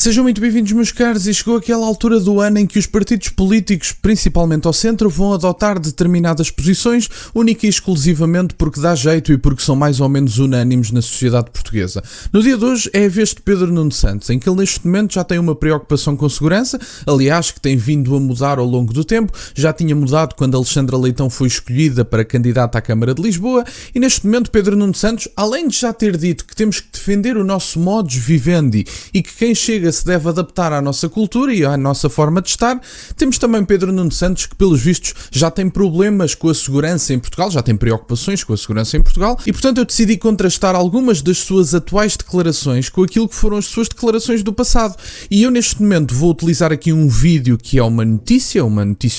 Sejam muito bem-vindos, meus caros, e chegou aquela altura do ano em que os partidos políticos, principalmente ao centro, vão adotar determinadas posições, única e exclusivamente porque dá jeito e porque são mais ou menos unânimes na sociedade portuguesa. No dia de hoje é a vez de Pedro Nuno Santos, em que ele neste momento já tem uma preocupação com segurança, aliás, que tem vindo a mudar ao longo do tempo, já tinha mudado quando Alexandra Leitão foi escolhida para candidata à Câmara de Lisboa, e neste momento Pedro Nuno Santos, além de já ter dito que temos que defender o nosso modus vivendi e que quem chega se deve adaptar à nossa cultura e à nossa forma de estar, temos também Pedro Nuno Santos que, pelos vistos, já tem problemas com a segurança em Portugal, já tem preocupações com a segurança em Portugal e, portanto, eu decidi contrastar algumas das suas atuais declarações com aquilo que foram as suas declarações do passado. E eu, neste momento, vou utilizar aqui um vídeo que é uma notícia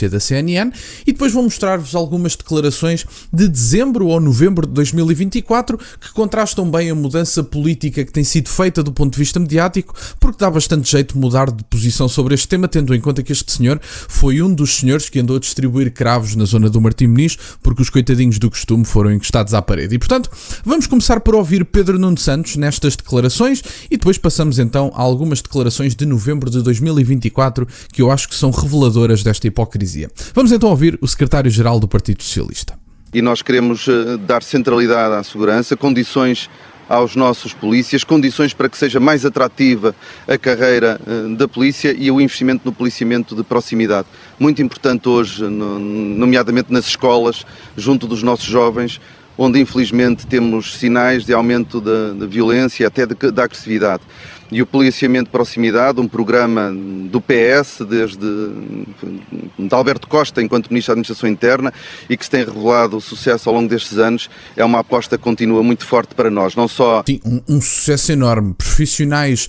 da CNN, e depois vou mostrar-vos algumas declarações de dezembro ou novembro de 2024 que contrastam bem a mudança política que tem sido feita do ponto de vista mediático, porque dá bastante jeito de mudar de posição sobre este tema, tendo em conta que este senhor foi um dos senhores que andou a distribuir cravos na zona do Martim Moniz, porque os coitadinhos do costume foram encostados à parede. E, portanto, vamos começar por ouvir Pedro Nuno Santos nestas declarações e depois passamos então a algumas declarações de novembro de 2024 que eu acho que são reveladoras desta hipocrisia. Vamos então ouvir o secretário-geral do Partido Socialista. E nós queremos dar centralidade à segurança, condições aos nossos polícias, condições para que seja mais atrativa a carreira da polícia e o investimento no policiamento de proximidade. Muito importante hoje, nomeadamente nas escolas, junto dos nossos jovens, onde infelizmente temos sinais de aumento da violência e até da agressividade. E o policiamento de proximidade, um programa do PS, de Alberto Costa, enquanto Ministro da Administração Interna, e que se tem revelado o sucesso ao longo destes anos, é uma aposta que continua muito forte para nós, não só... Sim, um sucesso enorme. Profissionais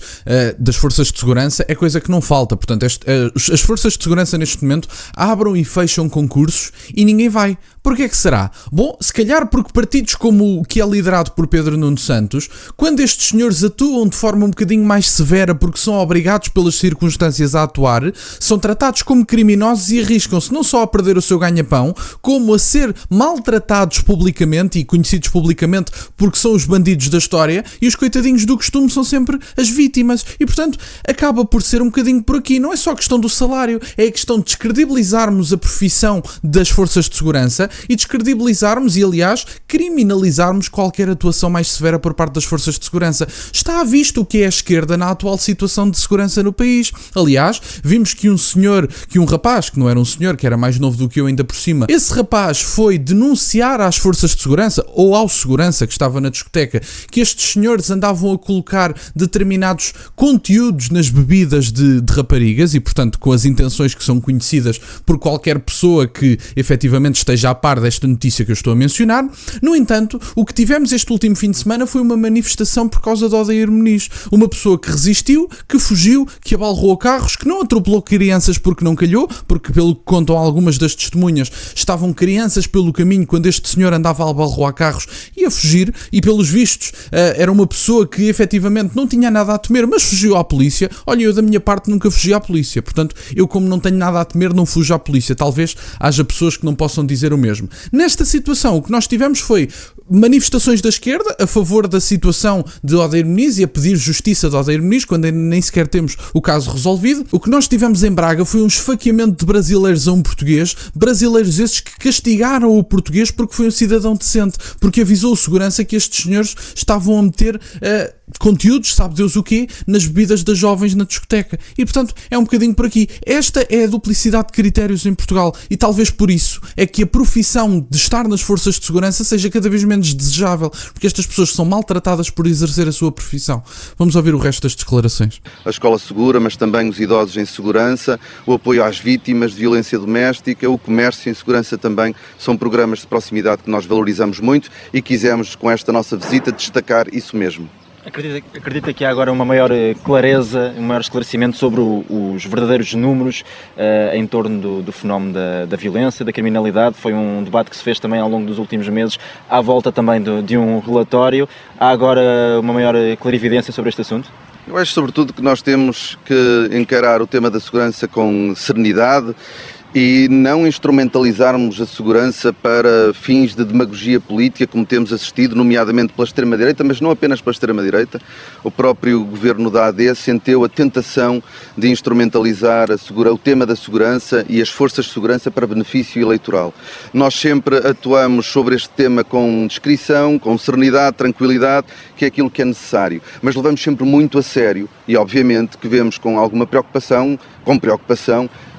das forças de segurança é coisa que não falta. Portanto, as forças de segurança neste momento abram e fecham concursos e ninguém vai. Porquê é que será? Bom, se calhar porque partidos como o que é liderado por Pedro Nuno Santos, quando estes senhores atuam de forma um bocadinho mais severa porque são obrigados pelas circunstâncias a atuar, são tratados como criminosos e arriscam-se não só a perder o seu ganha-pão, como a ser maltratados publicamente e conhecidos publicamente porque são os bandidos da história, e os coitadinhos do costume são sempre as vítimas. E, portanto, acaba por ser um bocadinho por aqui. Não é só a questão do salário, é a questão de descredibilizarmos a profissão das forças de segurança e descredibilizarmos e, aliás, criminalizarmos qualquer atuação mais severa por parte das forças de segurança. Está à vista o que é a esquerda na atual situação de segurança no país. Aliás, vimos que um rapaz, que não era um senhor, que era mais novo do que eu ainda por cima, esse rapaz foi denunciar às forças de segurança, ou ao segurança que estava na discoteca, que estes senhores andavam a colocar determinados conteúdos nas bebidas de raparigas e, portanto, com as intenções que são conhecidas por qualquer pessoa que efetivamente esteja a par desta notícia que eu estou a mencionar. No entanto, o que tivemos este último fim de semana foi uma manifestação por causa de Odair Muniz. Uma pessoa que resistiu, que fugiu, que abalroou carros, que não atropelou crianças porque não calhou, porque, pelo que contam algumas das testemunhas, estavam crianças pelo caminho quando este senhor andava a abalroar carros e a fugir, e pelos vistos era uma pessoa que efetivamente não tinha nada a temer, mas fugiu à polícia. Olha, eu da minha parte nunca fugi à polícia, portanto, eu como não tenho nada a temer não fujo à polícia. Talvez haja pessoas que não possam dizer o mesmo. Nesta situação, o que nós tivemos foi manifestações da esquerda a favor da situação de Odair Muniz e a pedir justiça de Odair Muniz, quando nem sequer temos o caso resolvido. O que nós tivemos em Braga foi um esfaqueamento de brasileiros a um português, brasileiros esses que castigaram o português porque foi um cidadão decente, porque avisou o segurança que estes senhores estavam a meter conteúdos, sabe Deus o quê, nas bebidas das jovens na discoteca. E, portanto, é um bocadinho por aqui. Esta é a duplicidade de critérios em Portugal e talvez por isso é que a profissão de estar nas forças de segurança seja cada vez menos desejável, porque estas pessoas são maltratadas por exercer a sua profissão. Vamos ouvir o resto das declarações. A escola segura, mas também os idosos em segurança, o apoio às vítimas de violência doméstica, o comércio em segurança também, são programas de proximidade que nós valorizamos muito e quisemos, com esta nossa visita, destacar isso mesmo. Acredita que há agora uma maior clareza, um maior esclarecimento sobre os verdadeiros números em torno do fenómeno da violência, da criminalidade? Foi um debate que se fez também ao longo dos últimos meses, à volta também de um relatório. Há agora uma maior clarividência sobre este assunto? Eu acho sobretudo que nós temos que encarar o tema da segurança com serenidade e não instrumentalizarmos a segurança para fins de demagogia política, como temos assistido, nomeadamente pela extrema-direita, mas não apenas pela extrema-direita. O próprio governo da AD sentiu a tentação de instrumentalizar o tema da segurança e as forças de segurança para benefício eleitoral. Nós sempre atuamos sobre este tema com discrição, com serenidade, tranquilidade, que é aquilo que é necessário, mas levamos sempre muito a sério e, obviamente, que vemos com alguma preocupação,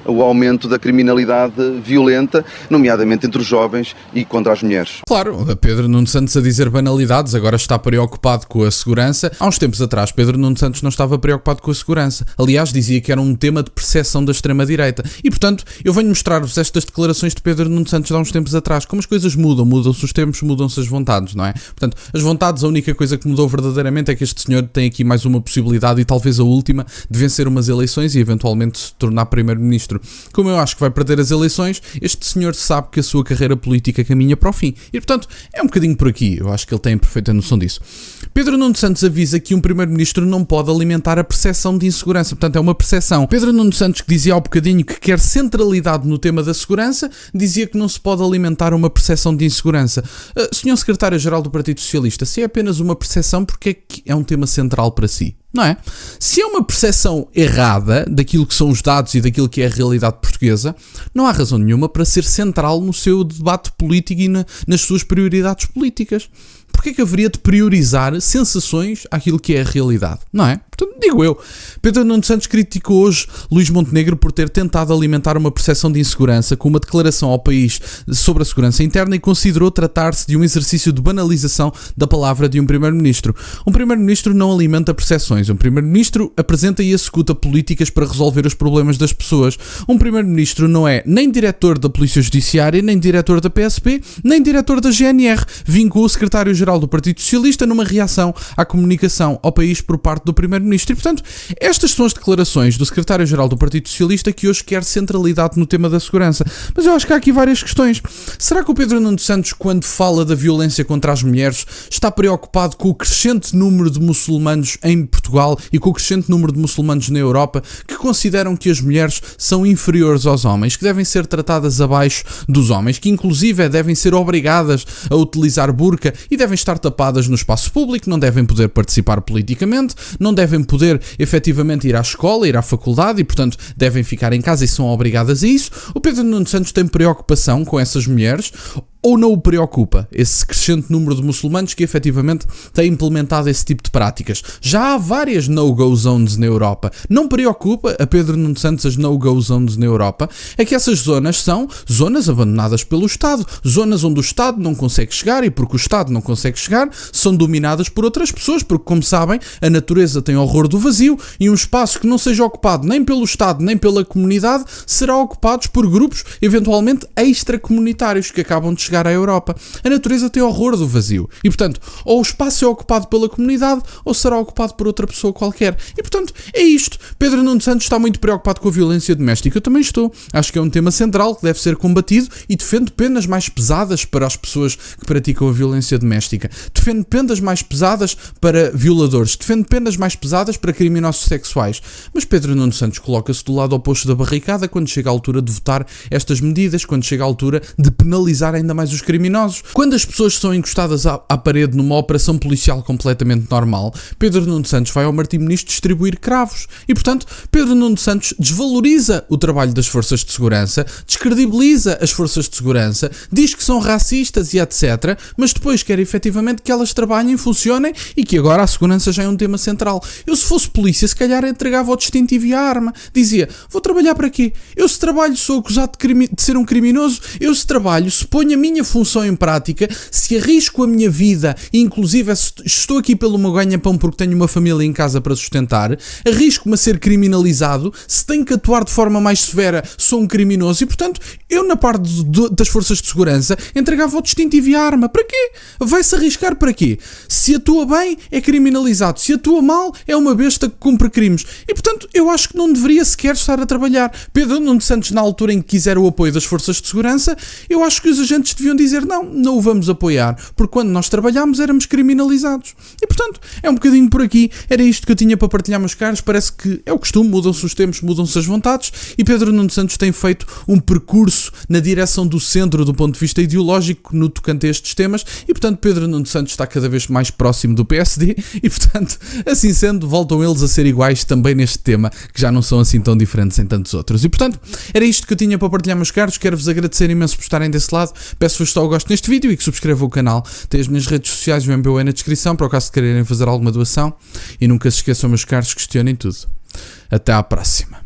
o aumento da criminalidade violenta, nomeadamente entre os jovens e contra as mulheres. Claro, Pedro Nuno Santos a dizer banalidades, agora está preocupado com a segurança. Há uns tempos atrás, Pedro Nuno Santos não estava preocupado com a segurança. Aliás, dizia que era um tema de percepção da extrema-direita. E, portanto, eu venho mostrar-vos estas declarações de Pedro Nuno Santos há uns tempos atrás. Como as coisas mudam, mudam-se os tempos, mudam-se as vontades, não é? Portanto, as vontades, a única coisa que mudou verdadeiramente é que este senhor tem aqui mais uma possibilidade, e talvez a última, de vencer umas eleições e eventualmente se tornar primeiro-ministro. Como eu acho que vai perder as eleições, este senhor sabe que a sua carreira política caminha para o fim. E, portanto, é um bocadinho por aqui. Eu acho que ele tem perfeita noção disso. Pedro Nuno Santos avisa que um primeiro-ministro não pode alimentar a percepção de insegurança. Portanto, é uma percepção. Pedro Nuno Santos, que dizia há bocadinho que quer centralidade no tema da segurança, dizia que não se pode alimentar uma percepção de insegurança. Senhor Secretário-Geral do Partido Socialista, se é apenas uma percepção, porque é que é um tema central para si? Não é? Se é uma percepção errada daquilo que são os dados e daquilo que é a realidade portuguesa, não há razão nenhuma para ser central no seu debate político e nas suas prioridades políticas. Porquê que haveria de priorizar sensações àquilo que é a realidade? Não é? Portanto, digo eu. Pedro Nuno Santos criticou hoje Luís Montenegro por ter tentado alimentar uma percepção de insegurança com uma declaração ao país sobre a segurança interna e considerou tratar-se de um exercício de banalização da palavra de um primeiro-ministro. Um primeiro-ministro não alimenta percepções. Um primeiro-ministro apresenta e executa políticas para resolver os problemas das pessoas. Um primeiro-ministro não é nem diretor da Polícia Judiciária, nem diretor da PSP, nem diretor da GNR, vincou o secretário-geral do Partido Socialista numa reação à comunicação ao país por parte do primeiro-ministro. E, portanto, estas são as declarações do secretário-geral do Partido Socialista, que hoje quer centralidade no tema da segurança. Mas eu acho que há aqui várias questões. Será que o Pedro Nuno Santos, quando fala da violência contra as mulheres, está preocupado com o crescente número de muçulmanos em Portugal e com o crescente número de muçulmanos na Europa que consideram que as mulheres são inferiores aos homens, que devem ser tratadas abaixo dos homens, que inclusive devem ser obrigadas a utilizar burca e devem estar tapadas no espaço público, não devem poder participar politicamente, não devem poder efetivamente ir à escola, ir à faculdade e, portanto, devem ficar em casa e são obrigadas a isso? O Pedro Nuno Santos tem preocupação com essas mulheres? Ou não o preocupa esse crescente número de muçulmanos que efetivamente têm implementado esse tipo de práticas? Já há várias no-go zones na Europa. Não preocupa a Pedro Nuno Santos as no-go zones na Europa? É que essas zonas são zonas abandonadas pelo Estado. Zonas onde o Estado não consegue chegar e porque o Estado não consegue chegar são dominadas por outras pessoas porque, como sabem, a natureza tem horror do vazio e um espaço que não seja ocupado nem pelo Estado nem pela comunidade será ocupado por grupos eventualmente extracomunitários que acabam de chegar à Europa. A natureza tem horror do vazio e, portanto, ou o espaço é ocupado pela comunidade ou será ocupado por outra pessoa qualquer. E, portanto, é isto. Pedro Nuno Santos está muito preocupado com a violência doméstica. Eu também estou. Acho que é um tema central que deve ser combatido e defendo penas mais pesadas para as pessoas que praticam a violência doméstica. Defendo penas mais pesadas para violadores. Defendo penas mais pesadas para criminosos sexuais. Mas Pedro Nuno Santos coloca-se do lado oposto da barricada quando chega a altura de votar estas medidas, quando chega a altura de penalizar ainda mais os criminosos. Quando as pessoas são encostadas à parede numa operação policial completamente normal, Pedro Nuno Santos vai ao Martim Muniz distribuir cravos. E, portanto, Pedro Nuno Santos desvaloriza o trabalho das forças de segurança, descredibiliza as forças de segurança, diz que são racistas e etc., mas depois quer efetivamente que elas trabalhem, funcionem e que agora a segurança já é um tema central. Eu, se fosse polícia, se calhar entregava o distintivo e a arma. Dizia, vou trabalhar para quê? Eu, se trabalho, sou acusado de ser um criminoso. Eu, se trabalho, se ponho a minha função em prática, se arrisco a minha vida, inclusive se estou aqui pelo meu ganha-pão porque tenho uma família em casa para sustentar, arrisco-me a ser criminalizado, se tenho que atuar de forma mais severa, sou um criminoso e, portanto, eu na parte das forças de segurança entregava o distintivo e a arma. Para quê? Vai-se arriscar para quê? Se atua bem, é criminalizado. Se atua mal, é uma besta que cumpre crimes. E, portanto, eu acho que não deveria sequer estar a trabalhar. Pedro Nuno Santos, na altura em que quiser o apoio das forças de segurança, eu acho que os agentes outros deviam dizer não o vamos apoiar, porque quando nós trabalhámos éramos criminalizados. E portanto, é um bocadinho por aqui. Era isto que eu tinha para partilhar, meus caros. Parece que é o costume, mudam-se os tempos, mudam-se as vontades, e Pedro Nuno Santos tem feito um percurso na direção do centro do ponto de vista ideológico no tocante a estes temas, e portanto Pedro Nuno Santos está cada vez mais próximo do PSD, e portanto, assim sendo, voltam eles a ser iguais também neste tema, que já não são assim tão diferentes em tantos outros. E portanto, era isto que eu tinha para partilhar, meus caros. Quero-vos agradecer imenso por estarem desse lado. Peço-vos só o gosto neste vídeo e que subscrevam o canal. Tem as minhas redes sociais e o MBA na descrição, para o caso de quererem fazer alguma doação. E nunca se esqueçam, meus caros, questionem tudo. Até à próxima.